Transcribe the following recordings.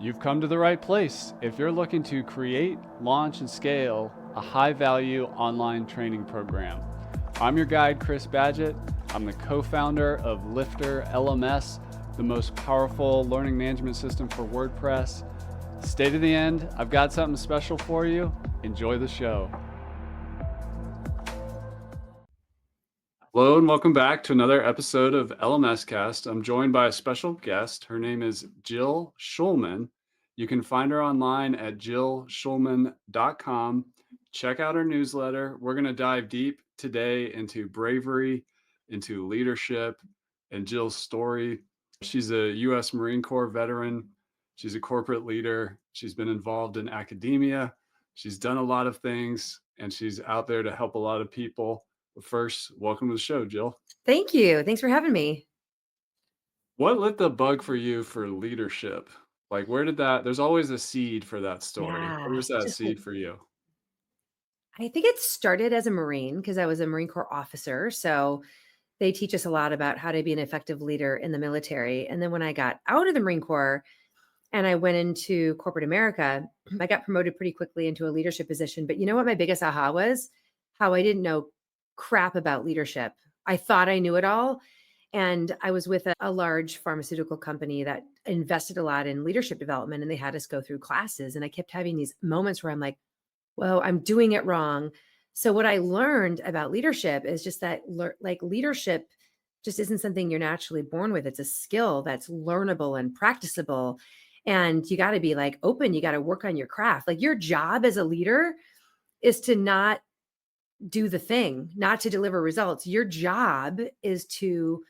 You've come to the right place if you're looking to create, launch, and scale a high-value online training program. I'm your guide, Chris Badgett. I'm the co-founder of LifterLMS, the most powerful learning management system for WordPress. Stay to the end. I've got something special for you. Enjoy the show. Hello and welcome back to another episode of LMS Cast. I'm joined by a special guest. Her name is Jill Schulman. You can find her online at jillschulman.com. Check out her newsletter. We're going to dive deep today into bravery, into leadership, and Jill's story. She's a U.S. Marine Corps veteran. She's a corporate leader. She's been involved in academia. She's done a lot of things, and she's out there to help a lot of people. But first, welcome to the show, Jill. Thank you. Thanks for having me. What lit the bug for you for leadership? Like, where did that, there's always a seed for that story. Where Yeah, was that just seed for you? I think it started as a Marine because I was a Marine Corps officer. So they teach us a lot about how to be an effective leader in the military. And then when I got out of the Marine Corps and I went into corporate America, I got promoted pretty quickly into a leadership position. But you know what my biggest aha was? How I didn't know crap about leadership. I thought I knew it all. And I was with a large pharmaceutical company that invested a lot in leadership development, and they had us go through classes. And I kept having these moments where I'm like, well, I'm doing it wrong. So what I learned about leadership is just that leadership just isn't something you're naturally born with. It's a skill that's learnable and practicable. And you got to be like open. You got to work on your craft. Like your job as a leader is to not do the thing, not to deliver results. Your job is to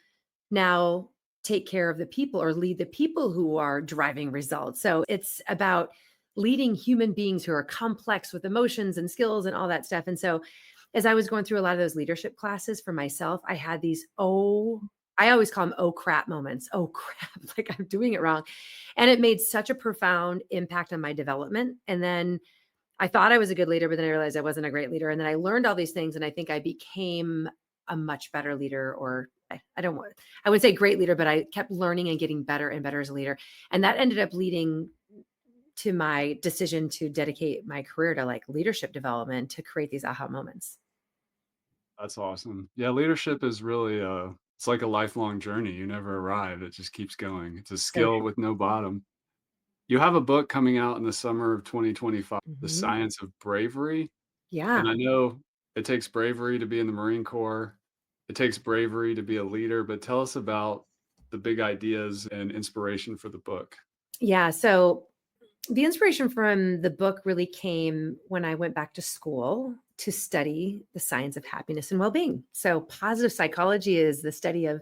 now take care of the people or lead the people who are driving results. So it's about leading human beings who are complex with emotions and skills and all that stuff. And so as I was going through a lot of those leadership classes for myself, I had these, I always call them, oh crap moments. Oh crap, like I'm doing it wrong. And it made such a profound impact on my development. And then I thought I was a good leader, but then I realized I wasn't a great leader. And then I learned all these things. And I think I became a much better leader, or I wouldn't say great leader, but I kept learning and getting better and better as a leader. And that ended up leading to my decision to dedicate my career to like leadership development to create these aha moments. That's awesome. Yeah, leadership is really it's like a lifelong journey. You never arrive. It just keeps going. It's a So skill with no bottom. You have a book coming out in the summer of 2025, The mhm. Science of Bravery. Yeah. And I know it takes bravery to be in the Marine Corps. It takes bravery to be a leader, but tell us about the big ideas and inspiration for the book. Yeah. So the inspiration from the book really came when I went back to school to study the science of happiness and well-being. So positive psychology is the study of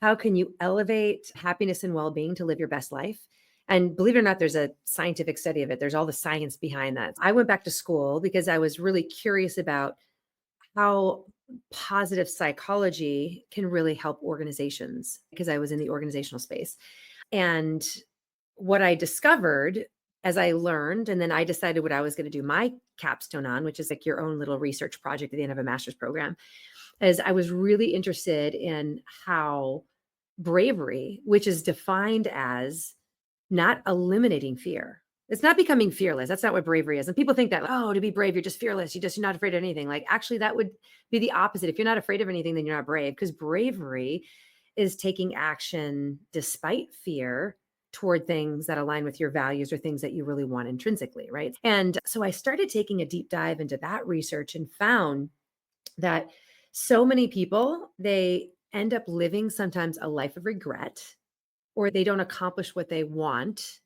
how can you elevate happiness and well-being to live your best life. And believe it or not, there's a scientific study of it. There's all the science behind that. I went back to school because I was really curious about how positive psychology can really help organizations because I was in the organizational space. And what I discovered as I learned, and then I decided what I was going to do my capstone on, which is like your own little research project at the end of a master's program, is I was really interested in how bravery, which is defined as not eliminating fear. It's not becoming fearless. That's not what bravery is. And people think that, oh, to be brave, you're just fearless. You're not afraid of anything. Like, actually, that would be the opposite. If you're not afraid of anything, then you're not brave, because bravery is taking action despite fear toward things that align with your values or things that you really want intrinsically. Right. And so I started taking a deep dive into that research and found that so many people, they end up living sometimes a life of regret, or they don't accomplish what they want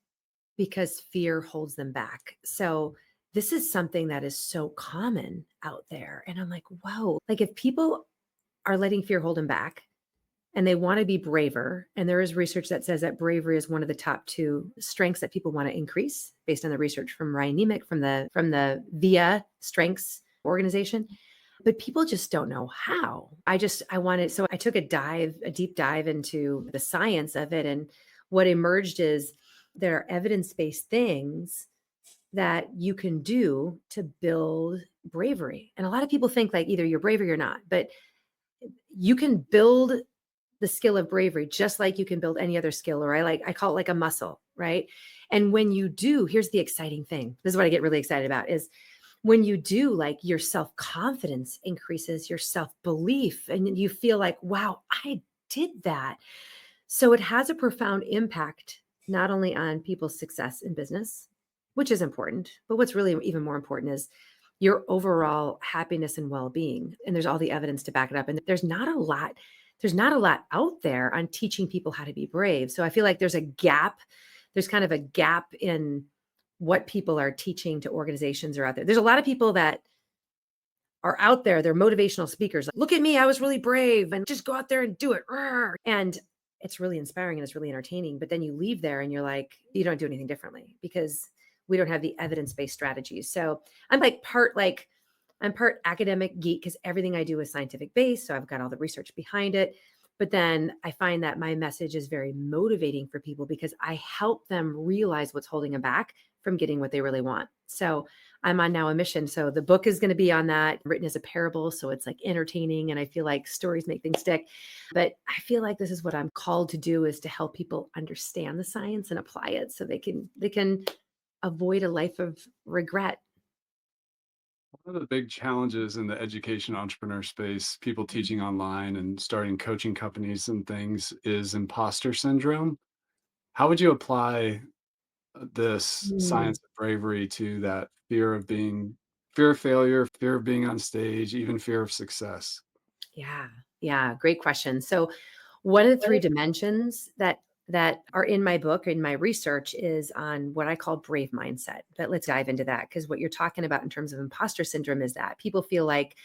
because fear holds them back. So this is something that is so common out there. And I'm like, whoa, like if people are letting fear hold them back and they want to be braver, and there is research that says that bravery is one of the top two strengths that people want to increase based on the research from Ryan Nemick from the VIA Strengths organization. But people just don't know how. So I took a deep dive into the science of it. And what emerged is there are evidence-based things that you can do to build bravery. And a lot of people think like either you're brave or you're not, but you can build the skill of bravery just like you can build any other skill, or I call it like a muscle, right? And when you do, here's the exciting thing. This is what I get really excited about is when you do, like your self-confidence increases, your self-belief, and you feel like, wow, I did that. So it has a profound impact, not only on people's success in business, which is important, but what's really even more important is your overall happiness and well-being. And there's all the evidence to back it up. And there's not a lot out there on teaching people how to be brave. So I feel like there's a gap. There's kind of a gap in what people are teaching to organizations or out there. There's a lot of people that are out there. They're motivational speakers. Like, look at me. I was really brave and just go out there and do it. Rawr. And it's really inspiring and it's really entertaining. But then you leave there and you're like, you don't do anything differently because we don't have the evidence-based strategies. So I'm part academic geek because everything I do is scientific based. So I've got all the research behind it. But then I find that my message is very motivating for people because I help them realize what's holding them back from getting what they really want. So I'm on now a mission. So the book is going to be on that, written as a parable. So it's like entertaining. And I feel like stories make things stick. But I feel like this is what I'm called to do is to help people understand the science and apply it so they can avoid a life of regret. One of the big challenges in the education entrepreneur space, people teaching online and starting coaching companies and things, is imposter syndrome. How would you apply this Mm. science of bravery to that fear of failure, fear of being on stage, even fear of success? Yeah. Yeah. Great question. So one of the three dimensions that are in my book, in my research, is on what I call brave mindset. But let's dive into that because what you're talking about in terms of imposter syndrome is that people feel like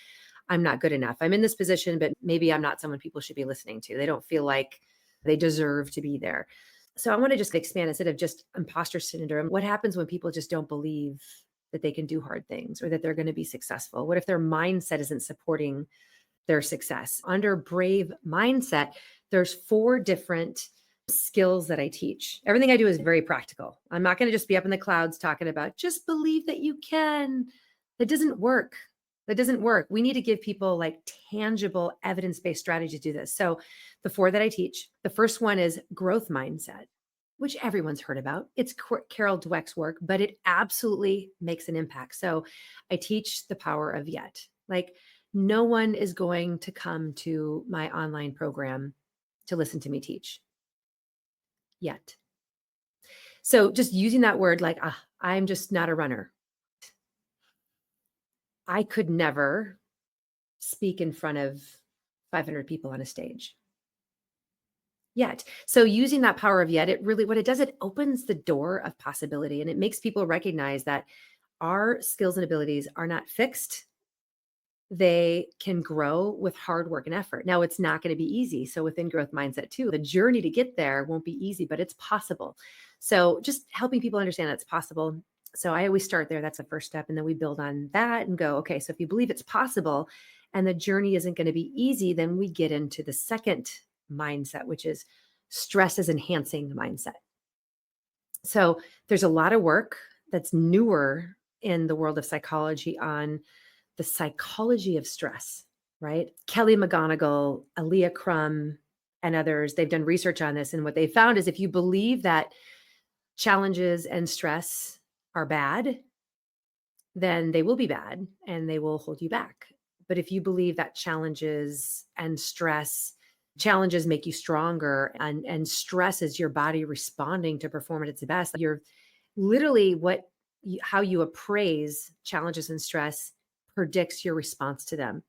I'm not good enough. I'm in this position, but maybe I'm not someone people should be listening to. They don't feel like they deserve to be there. So I want to just expand instead of just imposter syndrome. What happens when people just don't believe that they can do hard things or that they're going to be successful? What if their mindset isn't supporting their success? Under brave mindset, there's 4 different skills that I teach. Everything I do is very practical. I'm not going to just be up in the clouds talking about just believe that you can. That doesn't work. That doesn't work. We need to give people like tangible evidence-based strategies to do this. So the 4 that I teach, the first one is growth mindset, which everyone's heard about. It's Carol Dweck's work, but it absolutely makes an impact. So I teach the power of yet. Like no one is going to come to my online program to listen to me teach yet. So just using that word like, I'm just not a runner. I could never speak in front of 500 people on a stage yet. So using that power of yet, it really, what it does, it opens the door of possibility and it makes people recognize that our skills and abilities are not fixed. They can grow with hard work and effort. Now, it's not going to be easy. So, within growth mindset, too, the journey to get there won't be easy, but it's possible. So, just helping people understand that it's possible. So, I always start there. That's the first step. And then we build on that and go, okay, so if you believe it's possible and the journey isn't going to be easy, then we get into the second mindset, which is stress is enhancing mindset. So, there's a lot of work that's newer in the world of psychology on the psychology of stress, right? Kelly McGonigal, Aaliyah Crum, and others, they've done research on this. And what they found is if you believe that challenges and stress are bad, then they will be bad and they will hold you back. But if you believe that challenges make you stronger and stress is your body responding to perform at its best, you're literally how you appraise challenges and stress predicts your response to them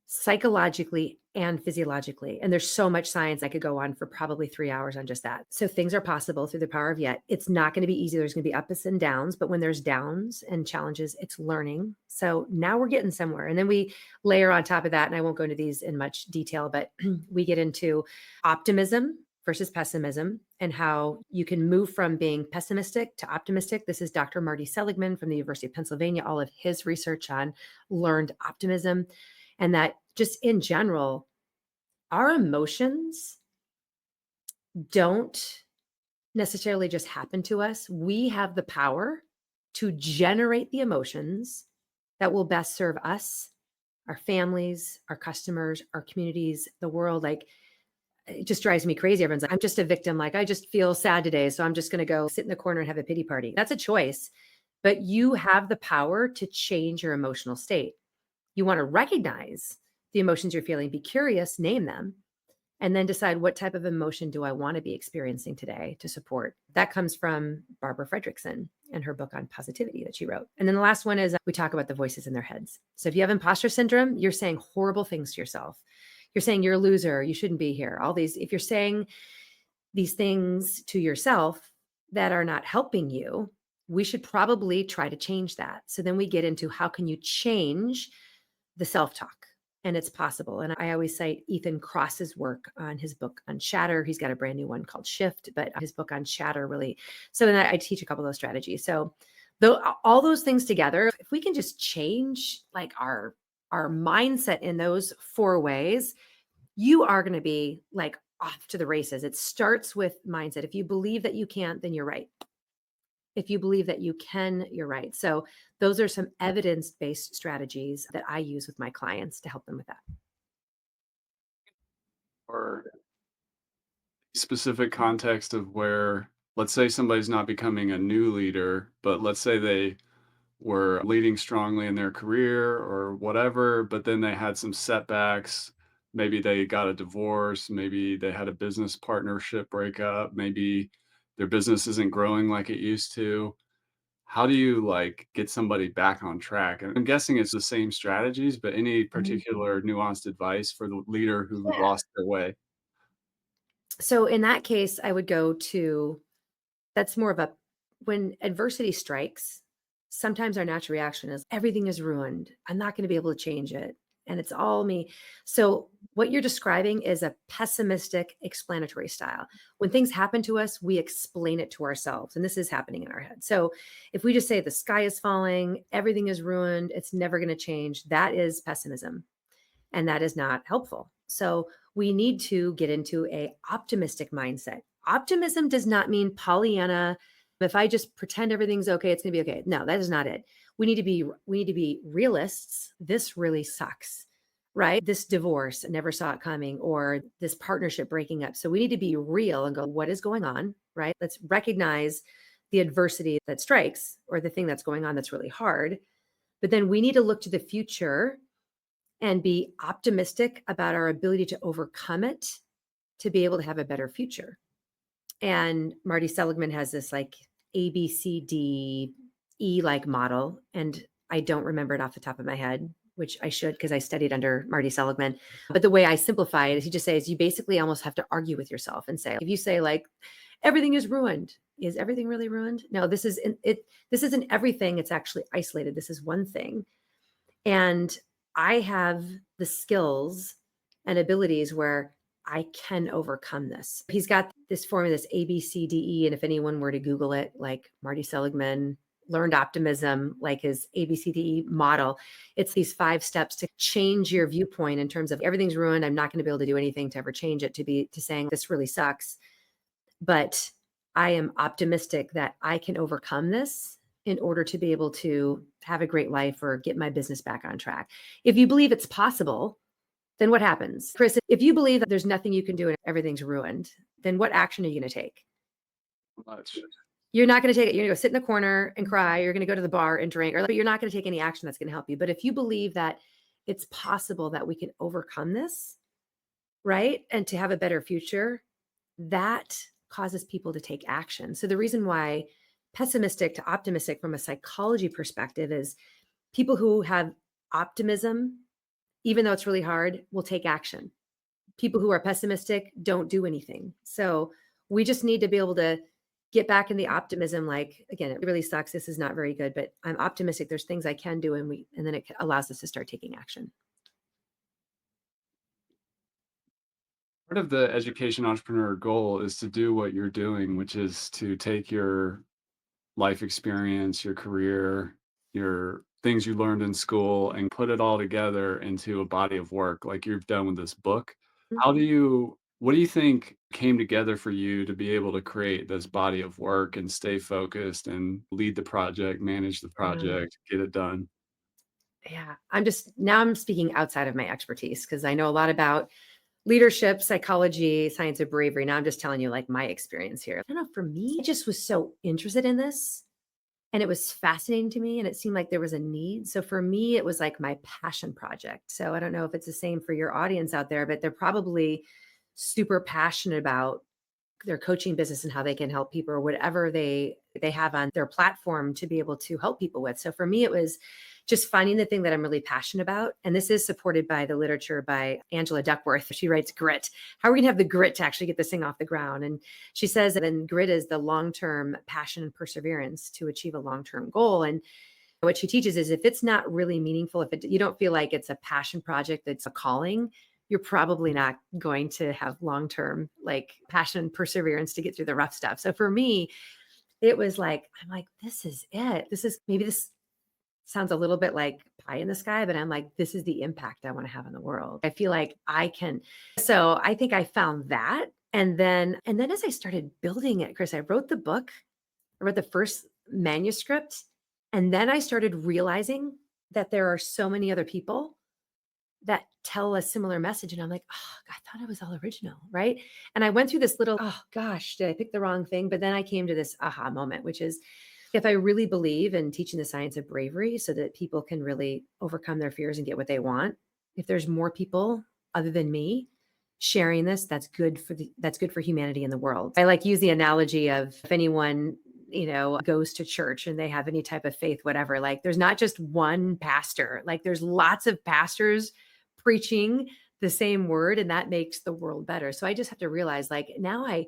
psychologically and physiologically. And there's so much science. I could go on for probably 3 hours on just that. So things are possible through the power of yet. It's not going to be easy. There's going to be ups and downs, but when there's downs and challenges, it's learning. So now we're getting somewhere. And then we layer on top of that, and I won't go into these in much detail, but we get into optimism versus pessimism and how you can move from being pessimistic to optimistic. This is Dr. Marty Seligman from the University of Pennsylvania, all of his research on learned optimism. And that just in general, our emotions don't necessarily just happen to us. We have the power to generate the emotions that will best serve us, our families, our customers, our communities, the world. Like it just drives me crazy. Everyone's like, I'm just a victim. Like, I just feel sad today. So I'm just going to go sit in the corner and have a pity party. That's a choice, but you have the power to change your emotional state. You want to recognize the emotions you're feeling, be curious, name them, and then decide what type of emotion do I want to be experiencing today to support. That comes from Barbara Fredrickson and her book on positivity that she wrote. And then the last one is we talk about the voices in their heads. So if you have imposter syndrome, you're saying horrible things to yourself. You're saying you're a loser, you shouldn't be here. All these, if you're saying these things to yourself that are not helping you, we should probably try to change that. So then we get into how can you change the self-talk? And it's possible. And I always cite Ethan Kross's work on his book on shatter. He's got a brand new one called Shift, but his book on shatter really. So then I teach a couple of those strategies. So though all those things together, if we can just change like our mindset in those 4 ways, you are going to be like off to the races. It starts with mindset. If you believe that you can't, then you're right. If you believe that you can, you're right. So those are some evidence-based strategies that I use with my clients to help them with that. Or specific context of where, let's say somebody's not becoming a new leader, but let's say they were leading strongly in their career or whatever, but then they had some setbacks. Maybe they got a divorce, maybe they had a business partnership breakup, maybe their business isn't growing like it used to. How do you like get somebody back on track? And I'm guessing it's the same strategies, but any Mhm. particular nuanced advice for the leader who Yeah. lost their way? So in that case, I would go to that's more of a when adversity strikes, sometimes our natural reaction is everything is ruined. I'm not going to be able to change it. And it's all me. So, what you're describing is a pessimistic explanatory style. When things happen to us, we explain it to ourselves. And this is happening in our head. So, if we just say the sky is falling, everything is ruined, it's never going to change, that is pessimism. And that is not helpful. So we need to get into a optimistic mindset. Optimism does not mean Pollyanna. If I just pretend everything's okay, it's going to be okay. No, that is not it. We need to be realists. This really sucks. Right? This divorce, I never saw it coming, or this partnership breaking up. So we need to be real and go, what is going on? Right? Let's recognize the adversity that strikes or the thing that's going on that's really hard. But then we need to look to the future and be optimistic about our ability to overcome it to be able to have a better future. And Marty Seligman has this like ABCDE like model. And I don't remember it off the top of my head, which I should because I studied under Marty Seligman. But the way I simplify it is he just says you basically almost have to argue with yourself and say, if you say like everything is ruined, is everything really ruined? No, this isn't everything. It's actually isolated. This is one thing. And I have the skills and abilities where I can overcome this. He's got this formula, this ABCDE. And if anyone were to Google it, like Marty Seligman, learned optimism, like his ABCDE model, it's these 5 steps to change your viewpoint in terms of everything's ruined. I'm not going to be able to do anything to ever change it to saying this really sucks. But I am optimistic that I can overcome this in order to be able to have a great life or get my business back on track. If you believe it's possible, then what happens? Chris, if you believe that there's nothing you can do and everything's ruined, then what action are you going to take? Much. You're not going to take it. You're going to go sit in the corner and cry. You're going to go to the bar and drink, but you're not going to take any action that's going to help you. But if you believe that it's possible that we can overcome this, right? And to have a better future, that causes people to take action. So the reason why pessimistic to optimistic from a psychology perspective is people who have optimism, even though it's really hard, will take action. People who are pessimistic don't do anything. So we just need to be able to get back in the optimism. Like, again, it really sucks. This is not very good, but I'm optimistic. There's things I can do. And then it allows us to start taking action. Part of the education entrepreneur goal is to do what you're doing, which is to take your life experience, your career, your things you learned in school, and put it all together into a body of work like you've done with this book. What do you think came together for you to be able to create this body of work and stay focused and lead the project, manage the Mm. project, get it done? Yeah, I'm speaking outside of my expertise because I know a lot about leadership, psychology, science of bravery. Now I'm just telling you like my experience here. I don't know, for me, I just was so interested in this and it was fascinating to me and it seemed like there was a need. So for me, it was like my passion project. So I don't know if it's the same for your audience out there, but they're probably super passionate about their coaching business and how they can help people or whatever they have on their platform to be able to help people with. So for me, it was just finding the thing that I'm really passionate about. And this is supported by the literature by Angela Duckworth. She writes grit. How are we going to have the grit to actually get this thing off the ground? And she says that then grit is the long-term passion and perseverance to achieve a long-term goal. And what she teaches is if it's not really meaningful, if you don't feel like it's a passion project, that's a calling, you're probably not going to have long-term like passion and perseverance to get through the rough stuff. So for me, it was like, I'm like, this is it. This sounds a little bit like pie in the sky, but I'm like, this is the impact I want to have in the world. I feel like I can. So I think I found that. And then as I started building it, Chris, I wrote the book, I wrote the first manuscript, and then I started realizing that there are so many other people that tell a similar message. And I'm like, oh, I thought it was all original. Right. And I went through this little, oh gosh, did I pick the wrong thing? But then I came to this aha moment, which is if I really believe in teaching the science of bravery so that people can really overcome their fears and get what they want, if there's more people other than me sharing this, that's good for humanity in the world. I like use the analogy of if anyone goes to church and they have any type of faith, whatever, like there's not just one pastor, like there's lots of pastors preaching the same word and that makes the world better. So I just have to realize like now I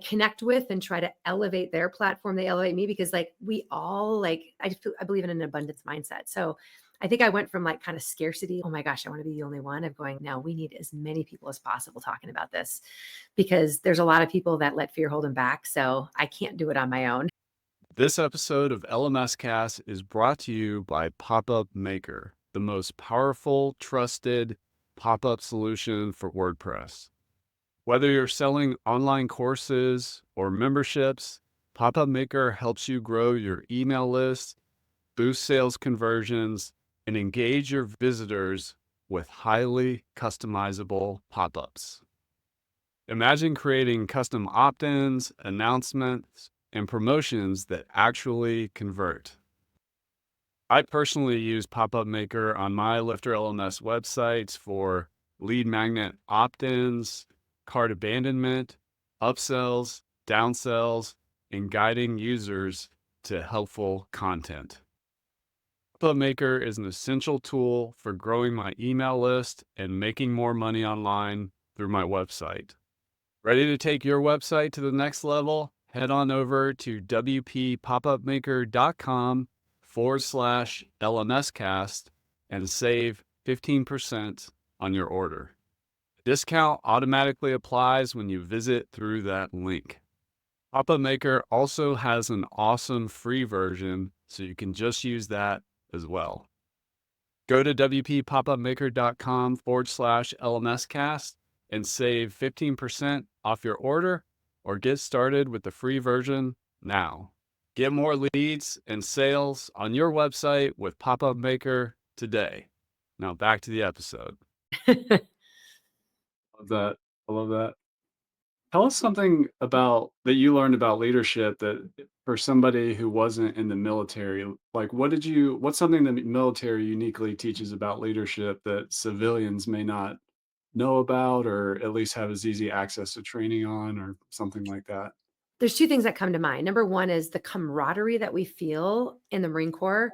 connect with and try to elevate their platform. They elevate me because like we all like, I believe in an abundance mindset. So I think I went from like kind of scarcity. Oh my gosh, I want to be the only one of going, no, we need as many people as possible talking about this because there's a lot of people that let fear hold them back. So I can't do it on my own. This episode of LMS Cast is brought to you by Pop-Up Maker, the most powerful, trusted pop-up solution for WordPress. Whether you're selling online courses or memberships, Pop-Up Maker helps you grow your email list, boost sales conversions, and engage your visitors with highly customizable pop-ups. Imagine creating custom opt-ins, announcements, and promotions that actually convert. I personally use Pop-Up Maker on my LifterLMS websites for lead magnet opt-ins, cart abandonment, upsells, downsells, and guiding users to helpful content. Pop-Up Maker is an essential tool for growing my email list and making more money online through my website. Ready to take your website to the next level? Head on over to wppopupmaker.com/LMScast and save 15% on your order. Discount automatically applies when you visit through that link. Pop-Up Maker also has an awesome free version, so you can just use that as well. Go to wppopupmaker.com/LMScast and save 15% off your order or get started with the free version now. Get more leads and sales on your website with Pop-Up Maker today. Now back to the episode. Love that. I love that. Tell us something about that you learned about leadership that for somebody who wasn't in the military, like what's something that the military uniquely teaches about leadership that civilians may not know about or at least have as easy access to training on or something like that? There's two things that come to mind. Number one is the camaraderie that we feel in the Marine Corps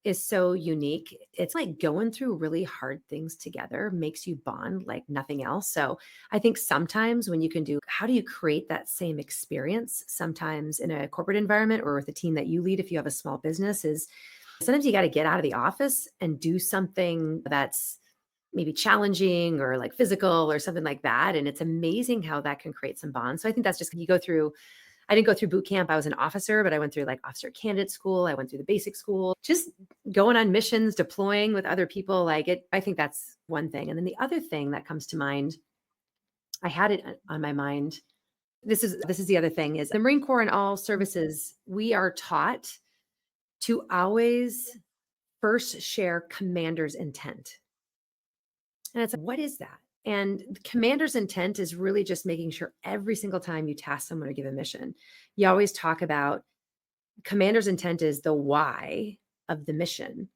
is so unique. It's like going through really hard things together makes you bond like nothing else. So I think sometimes when you can do, how do you create that same experience sometimes in a corporate environment or with a team that you lead if you have a small business is sometimes you got to get out of the office and do something that's maybe challenging or like physical or something like that. And it's amazing how that can create some bonds. So I think that's just, you go through I didn't go through boot camp. I was an officer, but I went through like officer candidate school. I went through the basic school, just going on missions, deploying with other people. I think that's one thing. And then the other thing that comes to mind, I had it on my mind. This is the other thing is the Marine Corps and all services, we are taught to always first share commander's intent. And it's like, what is that? And the commander's intent is really just making sure every single time you task someone or give a mission, you always talk about commander's intent is the why of the mission.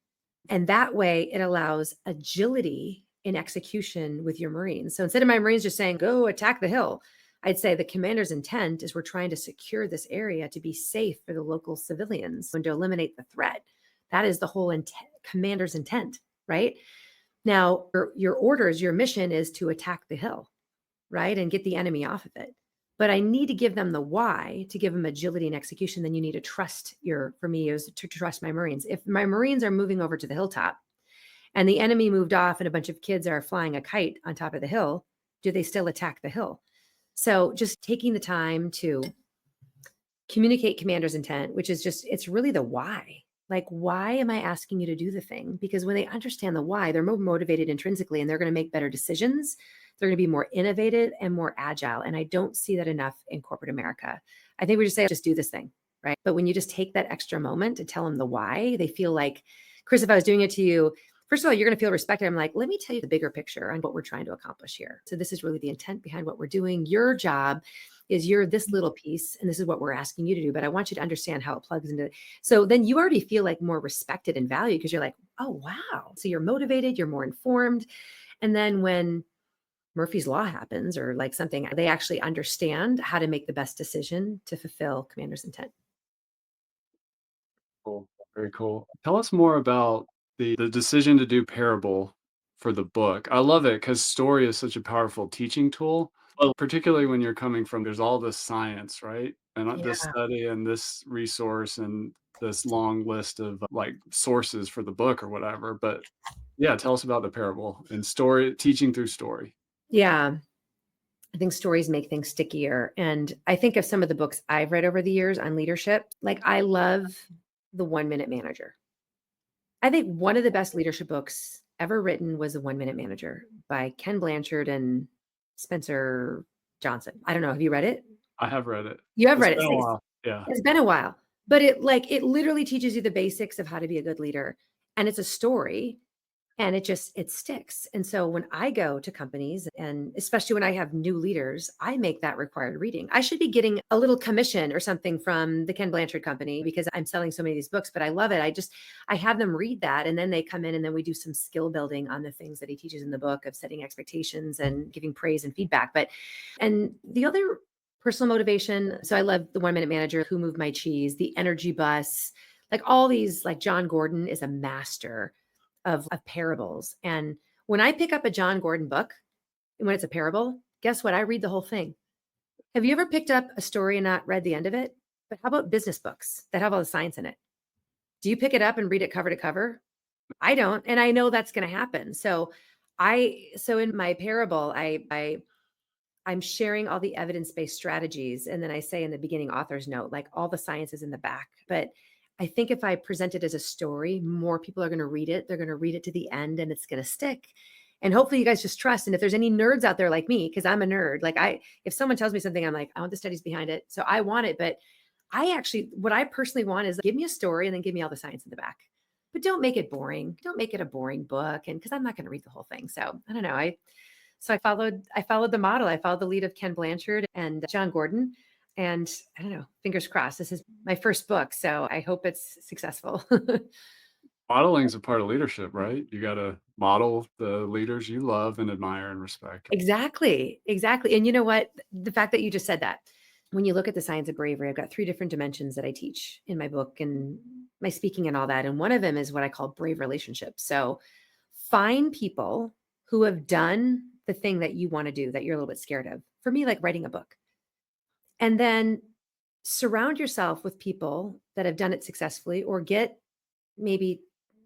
And that way it allows agility in execution with your Marines. So instead of my Marines just saying, go attack the hill, I'd say the commander's intent is we're trying to secure this area to be safe for the local civilians and to eliminate the threat. That is the whole commander's intent, right? Now, your orders, your mission is to attack the hill, right? And get the enemy off of it. But I need to give them the why to give them agility and execution. Then you need to trust for me, is to trust my Marines. If my Marines are moving over to the hilltop and the enemy moved off and a bunch of kids are flying a kite on top of the hill, do they still attack the hill? So just taking the time to communicate commander's intent, which is just, it's really the why. Like, why am I asking you to do the thing? Because when they understand the why, they're more motivated intrinsically and they're going to make better decisions. They're going to be more innovative and more agile. And I don't see that enough in corporate America. I think we just say, just do this thing, right? But when you just take that extra moment to tell them the why, they feel like, Chris, if I was doing it to you, first of all, you're going to feel respected. I'm like, let me tell you the bigger picture on what we're trying to accomplish here. So this is really the intent behind what we're doing. Your job is you're this little piece, and this is what we're asking you to do. But I want you to understand how it plugs into it. So then you already feel like more respected and valued because you're like, oh, wow. So you're motivated, you're more informed. And then when Murphy's Law happens or like something, they actually understand how to make the best decision to fulfill commander's intent. Cool. Very cool. Tell us more about the decision to do parable for the book. I love it because story is such a powerful teaching tool. Well, particularly when you're coming from there's all this science, right? And this Yeah. study and this resource and this long list of like sources for the book or whatever. But yeah, tell us about the parable and story teaching through story. Yeah. I think stories make things stickier. And I think of some of the books I've read over the years on leadership. Like, I love The 1 Minute Manager. I think one of the best leadership books ever written was The 1 Minute Manager by Ken Blanchard and Spencer Johnson. I don't know. Have you read it? I have read it. You have It's read it. been a while. Yeah. It's been a while, but it literally teaches you the basics of how to be a good leader. And it's a story. And it sticks. And so when I go to companies, and especially when I have new leaders, I make that required reading. I should be getting a little commission or something from the Ken Blanchard company because I'm selling so many of these books, but I love it. I have them read that, and then they come in and then we do some skill building on the things that he teaches in the book of setting expectations and giving praise and feedback. And the other personal motivation, so I love The 1 Minute Manager, Who Moved My Cheese, The Energy Bus, like all these, like John Gordon is a master of parables. And when I pick up a John Gordon book, when it's a parable, guess what? I read the whole thing. Have you ever picked up a story and not read the end of it? But how about business books that have all the science in it? Do you pick it up and read it cover to cover? I don't. And I know that's going to happen. So in my parable, I'm sharing all the evidence-based strategies. And then I say in the beginning author's note, like all the science is in the back. But I think if I present it as a story, more people are going to read it. They're going to read it to the end and it's going to stick. And hopefully you guys just trust. And if there's any nerds out there like me, because I'm a nerd, if someone tells me something, I'm like, I want the studies behind it. So I want it. But what I personally want is give me a story and then give me all the science in the back. But don't make it boring. Don't make it a boring book. And because I'm not going to read the whole thing. So I don't know. I followed the model. I followed the lead of Ken Blanchard and John Gordon. And I don't know, fingers crossed. This is my first book, so I hope it's successful. Modeling is a part of leadership, right? You got to model the leaders you love and admire and respect. Exactly. Exactly. And you know what? The fact that you just said that, when you look at the science of bravery, I've got 3 different dimensions that I teach in my book and my speaking and all that. And one of them is what I call brave relationships. So find people who have done the thing that you want to do that you're a little bit scared of. For me, like writing a book. And then surround yourself with people that have done it successfully, or maybe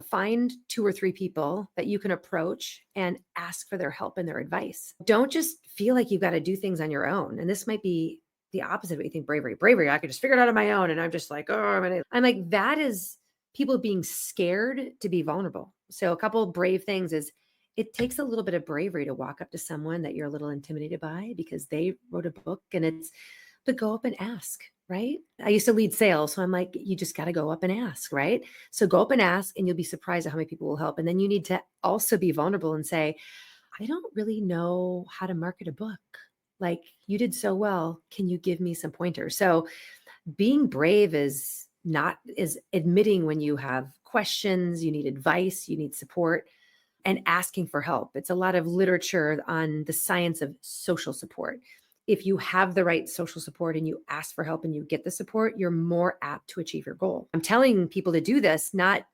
find 2 or 3 people that you can approach and ask for their help and their advice. Don't just feel like you've got to do things on your own. And this might be the opposite of what you think bravery. I could just figure it out on my own. And I'm just like, oh, I'm like, that is people being scared to be vulnerable. So a couple of brave things is it takes a little bit of bravery to walk up to someone that you're a little intimidated by because they wrote a book, but go up and ask, right? I used to lead sales. So I'm like, you just got to go up and ask, right? So go up and ask, and you'll be surprised at how many people will help. And then you need to also be vulnerable and say, I don't really know how to market a book. Like, you did so well. Can you give me some pointers? So being brave is admitting when you have questions, you need advice, you need support, and asking for help. It's a lot of literature on the science of social support. If you have the right social support and you ask for help and you get the support, you're more apt to achieve your goal. I'm telling people to do this, not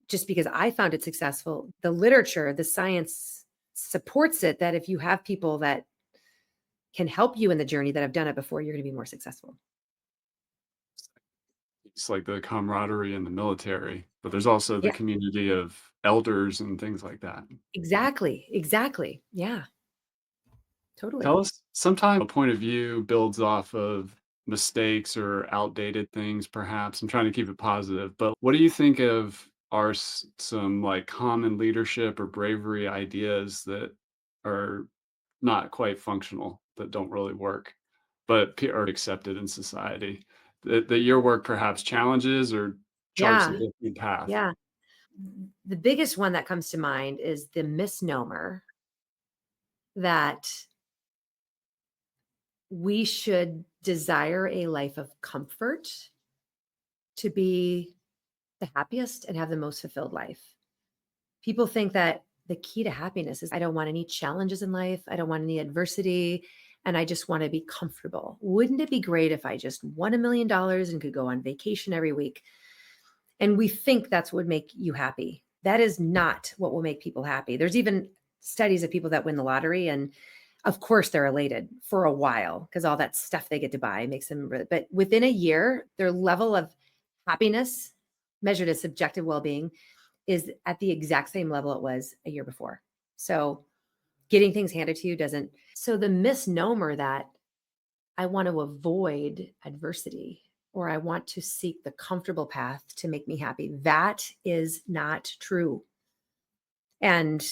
just because I found it successful. The literature, the science supports it, that if you have people that can help you in the journey that have done it before, you're going to be more successful. It's like the camaraderie in the military, but there's also the Yeah, community of elders and things like that. exactly. Exactly. Yeah, totally. Tell us, sometimes a point of view builds off of mistakes or outdated things, perhaps. I'm trying to keep it positive, but what do you think of are some like common leadership or bravery ideas that are not quite functional, that don't really work, but are accepted in society? That your work perhaps challenges or charts a Yeah. different path? Yeah. The biggest one that comes to mind is the misnomer that we should desire a life of comfort to be the happiest and have the most fulfilled life. People think that the key to happiness is I don't want any challenges in life, I don't want any adversity, and I just want to be comfortable. Wouldn't it be great if I just won $1 million and could go on vacation every week? And we think that's what would make you happy. That is not what will make people happy. There's even studies of people that win the lottery, and of course they're elated for a while because all that stuff they get to buy makes them but within a year their level of happiness measured as subjective well-being is at the exact same level it was a year before. So getting things handed to you doesn't. So the misnomer that I want to avoid adversity or I want to seek the comfortable path to make me happy, that is not true. And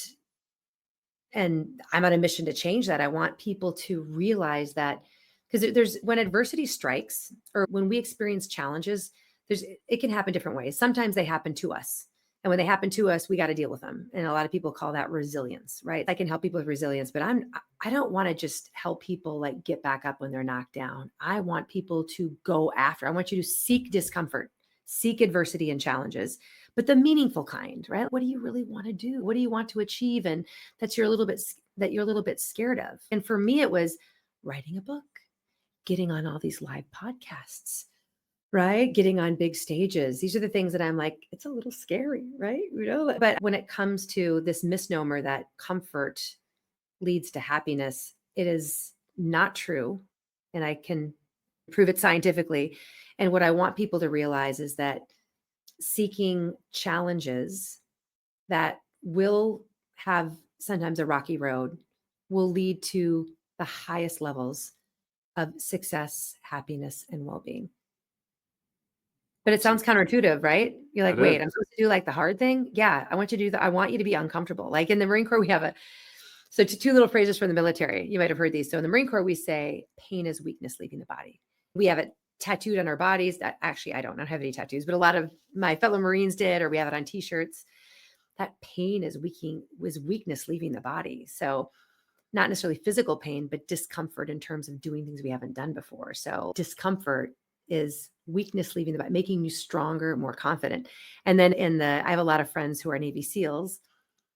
I'm on a mission to change that. I want people to realize that because there's when adversity strikes or when we experience challenges, it can happen different ways. Sometimes they happen to us. And when they happen to us, we got to deal with them. And a lot of people call that resilience, right? I can help people with resilience, but I don't want to just help people like get back up when they're knocked down. I want people to go after. I want you to seek discomfort, seek adversity and challenges, but the meaningful kind, right? What do you really want to do? What do you want to achieve? And that you're a little bit scared of. And for me, it was writing a book, getting on all these live podcasts, right? Getting on big stages. These are the things that I'm like, it's a little scary, right? But when it comes to this misnomer that comfort leads to happiness, it is not true. And I can prove it scientifically. And what I want people to realize is that seeking challenges that will have sometimes a rocky road will lead to the highest levels of success, happiness, and well-being. But it sounds counterintuitive, right? You're like, That is. wait, I'm supposed to do like the hard thing? Yeah, I want you to do that. I want you to be uncomfortable. Like in the Marine Corps, we have two little phrases from the military. You might have heard these. So in the Marine Corps, we say pain is weakness leaving the body. We have it tattooed on our bodies. That actually, I don't have any tattoos, but a lot of my fellow Marines did, or we have it on t-shirts. That pain is weakness leaving the body. So not necessarily physical pain, but discomfort in terms of doing things we haven't done before. So discomfort is weakness leaving the body, making you stronger, more confident. And then I have a lot of friends who are Navy SEALs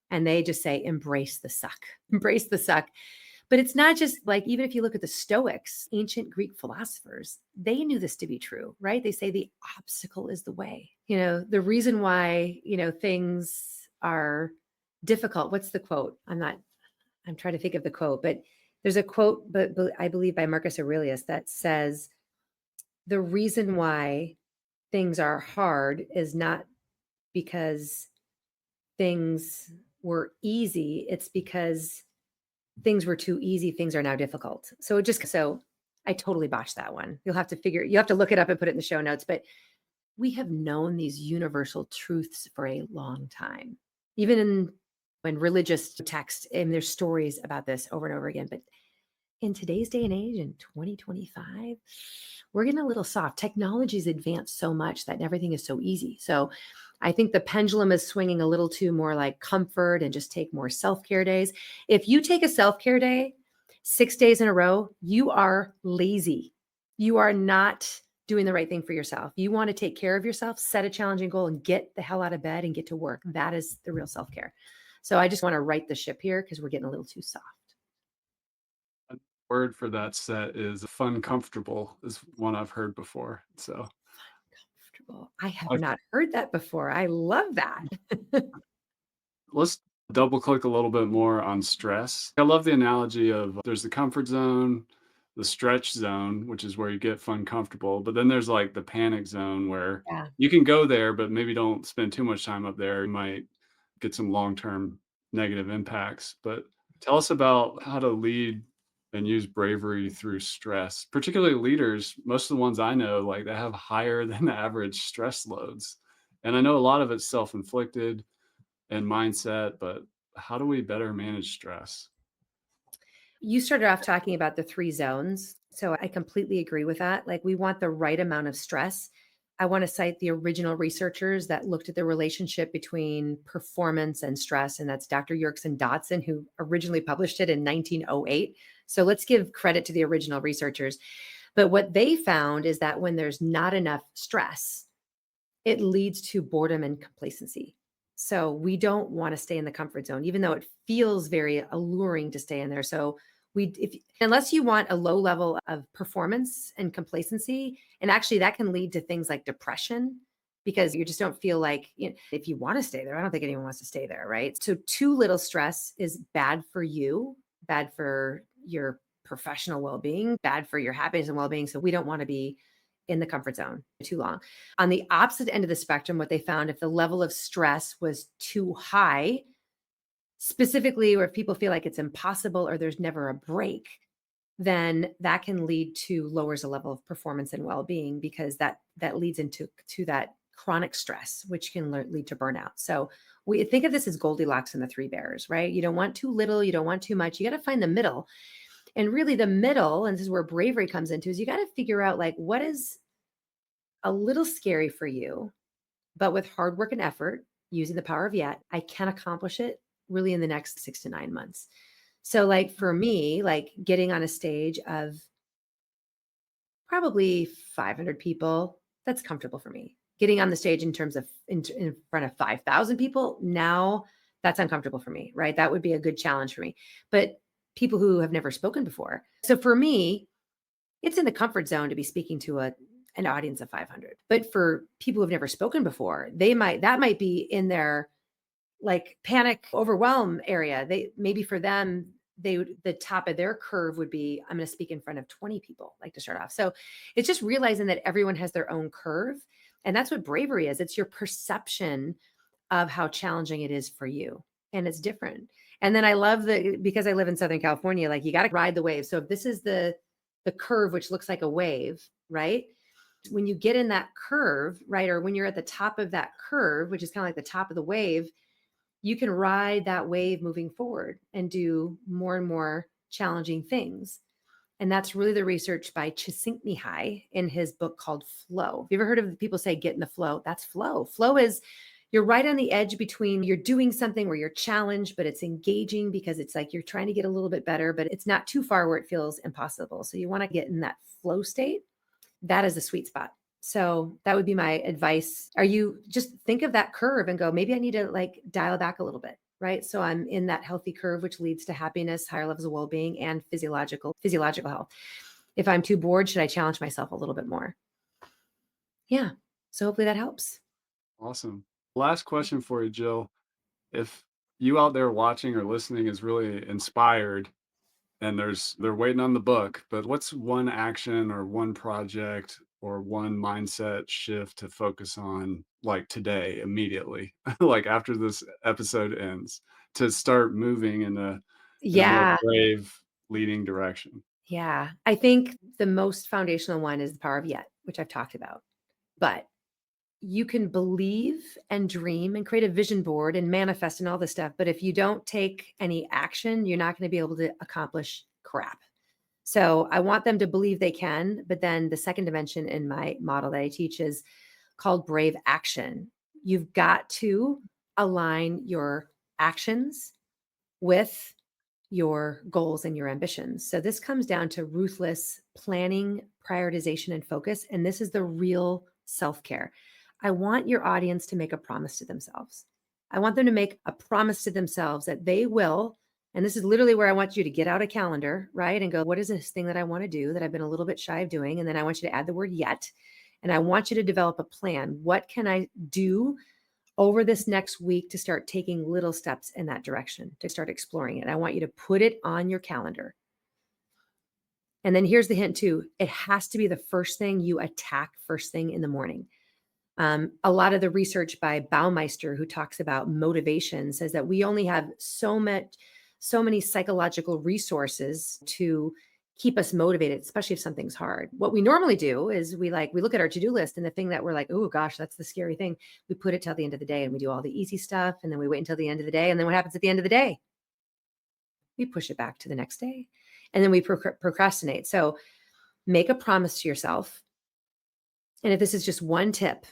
and they just say, embrace the suck, embrace the suck. But it's not just like, even if you look at the Stoics, ancient Greek philosophers, they knew this to be true, right? They say the obstacle is the way. The reason why, things are difficult. What's the quote? I'm trying to think of the quote, but there's a quote, but I believe by Marcus Aurelius that says, the reason why things are hard is not because things were easy. It's because things were too easy. Things are now difficult. So I totally botched that one. You have to look it up and put it in the show notes, but we have known these universal truths for a long time, even when religious text, and there's stories about this over and over again, but in today's day and age in 2025, we're getting a little soft. Technology's advanced so much that everything is so easy. So I think the pendulum is swinging a little too more like comfort and just take more self-care days. If you take a self-care day 6 days in a row, you are lazy. You are not doing the right thing for yourself. You want to take care of yourself, set a challenging goal, and get the hell out of bed and get to work. That is the real self-care. So I just want to right the ship here because we're getting a little too soft. A word for that set is fun comfortable is one I've heard before. So Comfortable. I have I not heard that before. I love that. let's double click a little bit more on stress. I love the analogy of there's the comfort zone, the stretch zone, which is where you get fun comfortable, but then there's like the panic zone where Yeah. you can go there, but maybe don't spend too much time up there. You might get some long-term negative impacts. But tell us about how to lead and use bravery through stress, particularly leaders. Most of the ones I know, like they have higher than average stress loads. And I know a lot of it's self-inflicted and mindset, but how do we better manage stress? You started off talking about the 3 zones, so I completely agree with that. Like, we want the right amount of stress. I wanna cite the original researchers that looked at the relationship between performance and stress, and that's Dr. Yerkes and Dotson, who originally published it in 1908. So let's give credit to the original researchers. But what they found is that when there's not enough stress, it leads to boredom and complacency. So we don't want to stay in the comfort zone, even though it feels very alluring to stay in there. So if unless you want a low level of performance and complacency, and actually that can lead to things like depression because you just don't feel like if you want to stay there, I don't think anyone wants to stay there, right? So too little stress is bad for you, bad for your professional well-being, bad for your happiness and well-being. So we don't want to be in the comfort zone too long. On the opposite end of the spectrum, what they found, if the level of stress was too high, specifically, or if people feel like it's impossible or there's never a break, then that can lead to lowers the level of performance and well-being because that leads into that chronic stress, which can lead to burnout. So we think of this as Goldilocks and the three bears, right? You don't want too little, you don't want too much. You got to find the middle. And really the middle, and this is where bravery comes into, is you got to figure out like what is a little scary for you, but with hard work and effort, using the power of yet, I can accomplish it really in the next 6 to 9 months. So, like for me, like getting on a stage of probably 500 people, that's comfortable for me. Getting on the stage in terms of in front of 5,000 people, now that's uncomfortable for me, right? That would be a good challenge for me. But people who have never spoken before. So for me, it's in the comfort zone to be speaking to an audience of 500. But for people who've never spoken before, that might be in their like panic overwhelm area. They maybe for them the top of their curve would be I'm going to speak in front of 20 people like to start off. So it's just realizing that everyone has their own curve, and that's what bravery is. It's your perception of how challenging it is for you, and it's different. And then I love because I live in Southern California, like you got to ride the wave. So if this is the curve, which looks like a wave, right? When you get in that curve, right, or when you're at the top of that curve, which is kind of like the top of the wave, you can ride that wave moving forward and do more and more challenging things. And that's really the research by Csikszentmihalyi in his book called Flow. Have you ever heard of people say get in the flow? That's flow. Flow is you're right on the edge between you're doing something where you're challenged, but it's engaging because it's like you're trying to get a little bit better, but it's not too far where it feels impossible. So you want to get in that flow state. That is the sweet spot. So that would be my advice. Are you just think of that curve and go, maybe I need to like dial back a little bit, right? So I'm in that healthy curve, which leads to happiness, higher levels of well-being, and physiological health. If I'm too bored, should I challenge myself a little bit more? Yeah. So hopefully that helps. Awesome. Last question for you, Jill. If you out there watching or listening is really inspired and they're waiting on the book, but what's one action or one project or one mindset shift to focus on like today immediately, like after this episode ends, to start moving in a more Yeah. brave leading direction? Yeah. I think the most foundational one is the power of yet, which I've talked about. But you can believe and dream and create a vision board and manifest and all this stuff. But if you don't take any action, you're not going to be able to accomplish crap. So I want them to believe they can. But then the second dimension in my model that I teach is called brave action. You've got to align your actions with your goals and your ambitions. So this comes down to ruthless planning, prioritization, and focus. And this is the real self-care. I want your audience to make a promise to themselves. I want them to make a promise to themselves that they will, and this is literally where I want you to get out a calendar, right? And go, what is this thing that I want to do that I've been a little bit shy of doing? And then I want you to add the word yet. And I want you to develop a plan. What can I do over this next week to start taking little steps in that direction, to start exploring it? I want you to put it on your calendar. And then here's the hint too. It has to be the first thing you attack first thing in the morning. A lot of the research by Baumeister, who talks about motivation, says that we only have so many psychological resources to keep us motivated, especially if something's hard. What we normally do is we look at our to-do list, and the thing that we're like, oh gosh, that's the scary thing, we put it till the end of the day and we do all the easy stuff. And then we wait until the end of the day. And then what happens at the end of the day? We push it back to the next day, and then we procrastinate. So make a promise to yourself. And if this is just one tip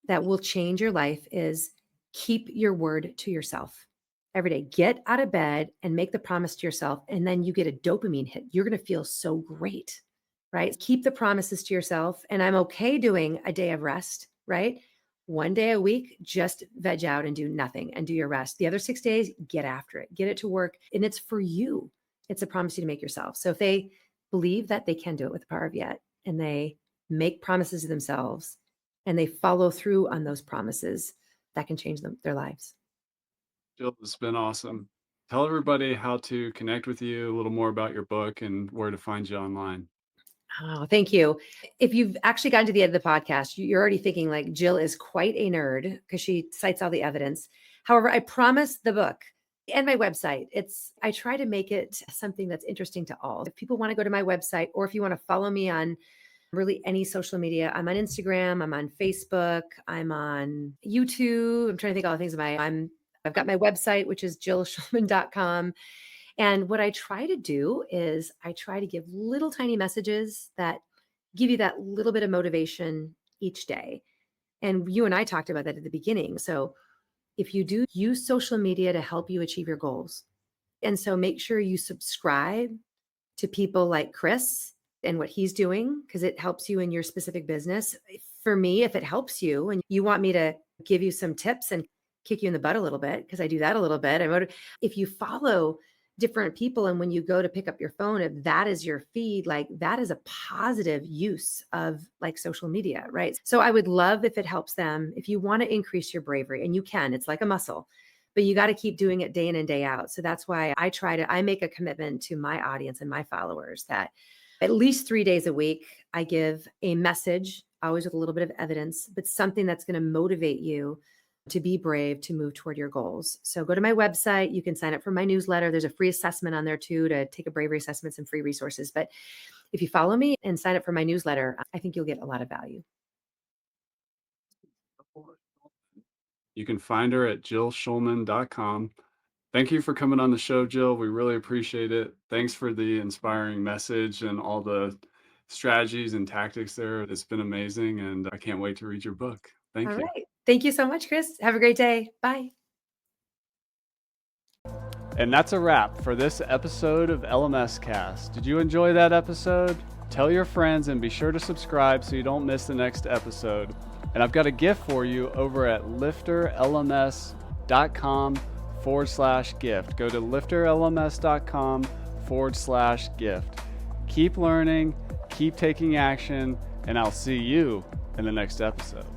that will change your life, is keep your word to yourself. Every day, get out of bed and make the promise to yourself. And then you get a dopamine hit. You're going to feel so great, right? Keep the promises to yourself. And I'm okay doing a day of rest, right? One day a week, just veg out and do nothing and do your rest. The other 6 days, get after it, get it to work. And it's for you. It's a promise you to make yourself. So if they believe that they can do it with the power of yet, and they make promises to themselves, and they follow through on those promises, that can change their lives. Jill, it's been awesome. Tell everybody how to connect with you, a little more about your book, and where to find you online. Oh, thank you. If you've actually gotten to the end of the podcast, you're already thinking like Jill is quite a nerd because she cites all the evidence. However, I promise the book and my website, I try to make it something that's interesting to all. If people want to go to my website, or if you want to follow me on really any social media, I'm on Instagram, I'm on Facebook, I'm on YouTube. I'm trying to think of all the things. I've got my website, which is jillschulman.com. And what I try to do is I try to give little tiny messages that give you that little bit of motivation each day. And you and I talked about that at the beginning. So if you do use social media to help you achieve your goals, and so make sure you subscribe to people like Chris and what he's doing, because it helps you in your specific business. For me, if it helps you and you want me to give you some tips and kick you in the butt a little bit, because I do that a little bit. If you follow different people, and when you go to pick up your phone, if that is your feed, like that is a positive use of like social media, right? So I would love if it helps them. If you want to increase your bravery, and you can, it's like a muscle, but you got to keep doing it day in and day out. So that's why I make a commitment to my audience and my followers that at least 3 days a week, I give a message, always with a little bit of evidence, but something that's going to motivate you to be brave, to move toward your goals. So go to my website. You can sign up for my newsletter. There's a free assessment on there too, to take a bravery assessment, some free resources. But if you follow me and sign up for my newsletter, I think you'll get a lot of value. You can find her at jillschulman.com. Thank you for coming on the show, Jill. We really appreciate it. Thanks for the inspiring message and all the strategies and tactics there. It's been amazing, and I can't wait to read your book. Thank All you. right. Thank you so much, Chris. Have a great day. Bye. And that's a wrap for this episode of LMS Cast. Did you enjoy that episode? Tell your friends and be sure to subscribe so you don't miss the next episode. And I've got a gift for you over at LifterLMS.com/gift. Go to LifterLMS.com/gift. Keep learning, keep taking action, and I'll see you in the next episode.